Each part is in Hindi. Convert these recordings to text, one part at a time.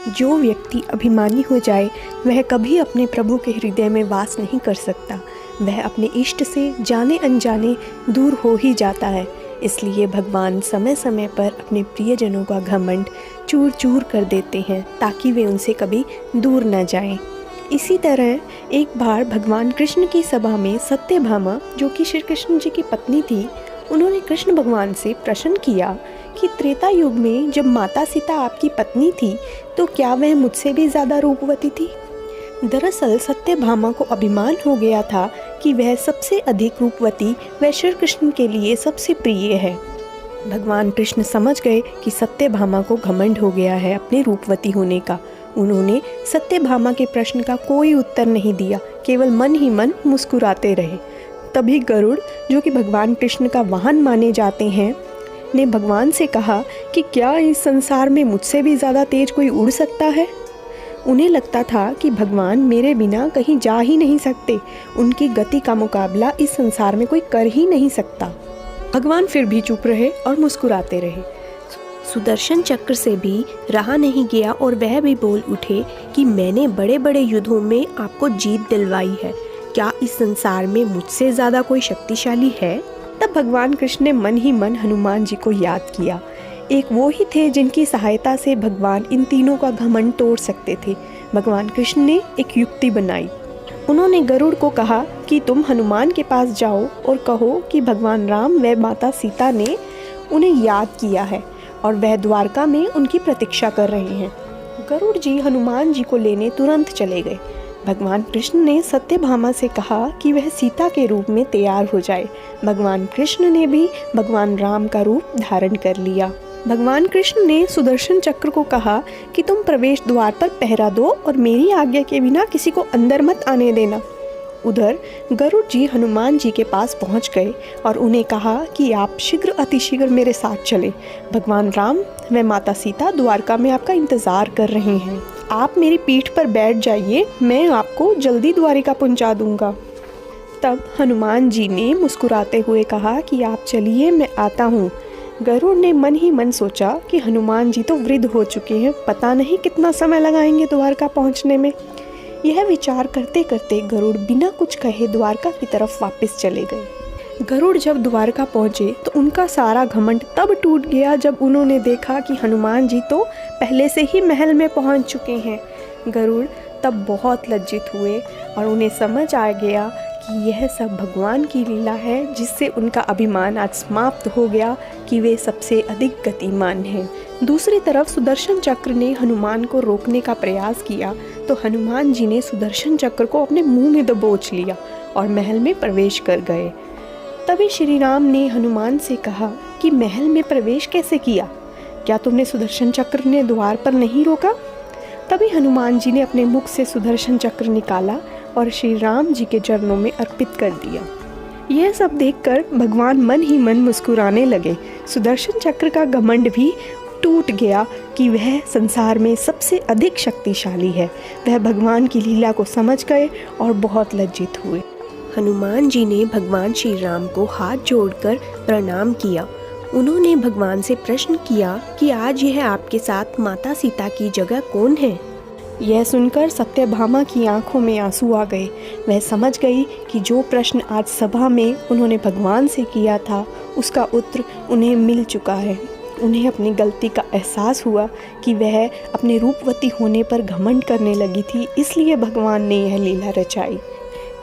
जो व्यक्ति अभिमानी हो जाए वह कभी अपने प्रभु के हृदय में वास नहीं कर सकता। वह अपने इष्ट से जाने अनजाने दूर हो ही जाता है। इसलिए भगवान समय समय पर अपने प्रियजनों का घमंड चूर चूर कर देते हैं ताकि वे उनसे कभी दूर न जाएं। इसी तरह एक बार भगवान कृष्ण की सभा में सत्यभामा, जो कि श्री कृष्ण जी की पत्नी थी, उन्होंने कृष्ण भगवान से प्रश्न किया कि त्रेता युग में जब माता सीता आपकी पत्नी थी तो क्या वह मुझसे भी ज़्यादा रूपवती थी। दरअसल सत्यभामा को अभिमान हो गया था कि वह सबसे अधिक रूपवती व श्री कृष्ण के लिए सबसे प्रिय है। भगवान कृष्ण समझ गए कि सत्यभामा को घमंड हो गया है अपने रूपवती होने का। उन्होंने सत्यभामा के प्रश्न का कोई उत्तर नहीं दिया, केवल मन ही मन मुस्कुराते रहे। तभी गरुड़, जो कि भगवान कृष्ण का वाहन माने जाते हैं, ने भगवान से कहा कि क्या इस संसार में मुझसे भी ज़्यादा तेज कोई उड़ सकता है। उन्हें लगता था कि भगवान मेरे बिना कहीं जा ही नहीं सकते, उनकी गति का मुकाबला इस संसार में कोई कर ही नहीं सकता। भगवान फिर भी चुप रहे और मुस्कुराते रहे। सुदर्शन चक्र से भी रहा नहीं गया और वह भी बोल उठे कि मैंने बड़े बड़े युद्धों में आपको जीत दिलवाई है, क्या इस संसार में मुझसे ज़्यादा कोई शक्तिशाली है। तब भगवान कृष्ण ने मन ही मन हनुमान जी को याद किया। एक वो ही थे जिनकी सहायता से भगवान इन तीनों का घमंड तोड़ सकते थे। भगवान कृष्ण ने एक युक्ति बनाई। उन्होंने गरुड़ को कहा कि तुम हनुमान के पास जाओ और कहो कि भगवान राम व माता सीता ने उन्हें याद किया है और वह द्वारका में उनकी प्रतीक्षा कर रहे हैं। गरुड़ जी हनुमान जी को लेने तुरंत चले गए। भगवान कृष्ण ने सत्यभामा से कहा कि वह सीता के रूप में तैयार हो जाए। भगवान कृष्ण ने भी भगवान राम का रूप धारण कर लिया। भगवान कृष्ण ने सुदर्शन चक्र को कहा कि तुम प्रवेश द्वार पर पहरा दो और मेरी आज्ञा के बिना किसी को अंदर मत आने देना। उधर गरुड़ जी हनुमान जी के पास पहुंच गए और उन्हें कहा कि आप शीघ्र अतिशीघ्र मेरे साथ चलें। भगवान राम व माता सीता द्वारका में आपका इंतज़ार कर रहे हैं। आप मेरी पीठ पर बैठ जाइए, मैं आपको जल्दी द्वारिका पहुंचा दूंगा। तब हनुमान जी ने मुस्कुराते हुए कहा कि आप चलिए, मैं आता हूँ। गरुड़ ने मन ही मन सोचा कि हनुमान जी तो वृद्ध हो चुके हैं, पता नहीं कितना समय लगाएंगे द्वारका पहुंचने में। यह विचार करते करते गरुड़ बिना कुछ कहे द्वारका की तरफ वापस चले गए। गरुड़ जब द्वारका पहुंचे तो उनका सारा घमंड तब टूट गया जब उन्होंने देखा कि हनुमान जी तो पहले से ही महल में पहुंच चुके हैं। गरुड़ तब बहुत लज्जित हुए और उन्हें समझ आ गया कि यह सब भगवान की लीला है, जिससे उनका अभिमान आज समाप्त हो गया कि वे सबसे अधिक गतिमान हैं। दूसरी तरफ सुदर्शन चक्र ने हनुमान को रोकने का प्रयास किया तो हनुमान जी ने सुदर्शन चक्र को अपने मुंह में दबोच लिया और महल में प्रवेश कर गए। तभी श्री राम ने हनुमान से कहा कि महल में प्रवेश कैसे किया, क्या तुमने सुदर्शन चक्र ने द्वार पर नहीं रोका। तभी हनुमान जी ने अपने मुख से सुदर्शन चक्र निकाला और श्री राम जी के चरणों में अर्पित कर दिया। यह सब देखकर भगवान मन ही मन मुस्कुराने लगे। सुदर्शन चक्र का घमंड भी टूट गया कि वह संसार में सबसे अधिक शक्तिशाली है। वह भगवान की लीला को समझ गए और बहुत लज्जित हुए। हनुमान जी ने भगवान श्री राम को हाथ जोड़कर प्रणाम किया। उन्होंने भगवान से प्रश्न किया कि आज यह आपके साथ माता सीता की जगह कौन है। यह सुनकर सत्यभामा की आंखों में आंसू आ गए। वह समझ गई कि जो प्रश्न आज सभा में उन्होंने भगवान से किया था उसका उत्तर उन्हें मिल चुका है। उन्हें अपनी गलती का एहसास हुआ कि वह अपने रूपवती होने पर घमंड करने लगी थी, इसलिए भगवान ने यह लीला रचाई।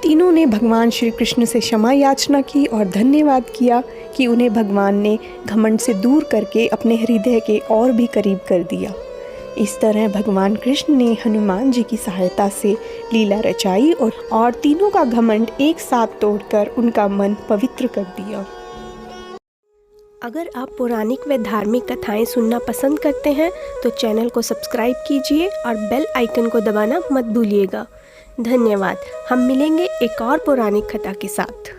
तीनों ने भगवान श्री कृष्ण से क्षमा याचना की और धन्यवाद किया कि उन्हें भगवान ने घमंड से दूर करके अपने हृदय के और भी करीब कर दिया। इस तरह भगवान कृष्ण ने हनुमान जी की सहायता से लीला रचाई और तीनों का घमंड एक साथ तोड़कर उनका मन पवित्र कर दिया। अगर आप पौराणिक व धार्मिक कथाएं सुनना पसंद करते हैं तो चैनल को सब्सक्राइब कीजिए और बेल आइकन को दबाना मत भूलिएगा। धन्यवाद। हम मिलेंगे एक और पौराणिक कथा के साथ।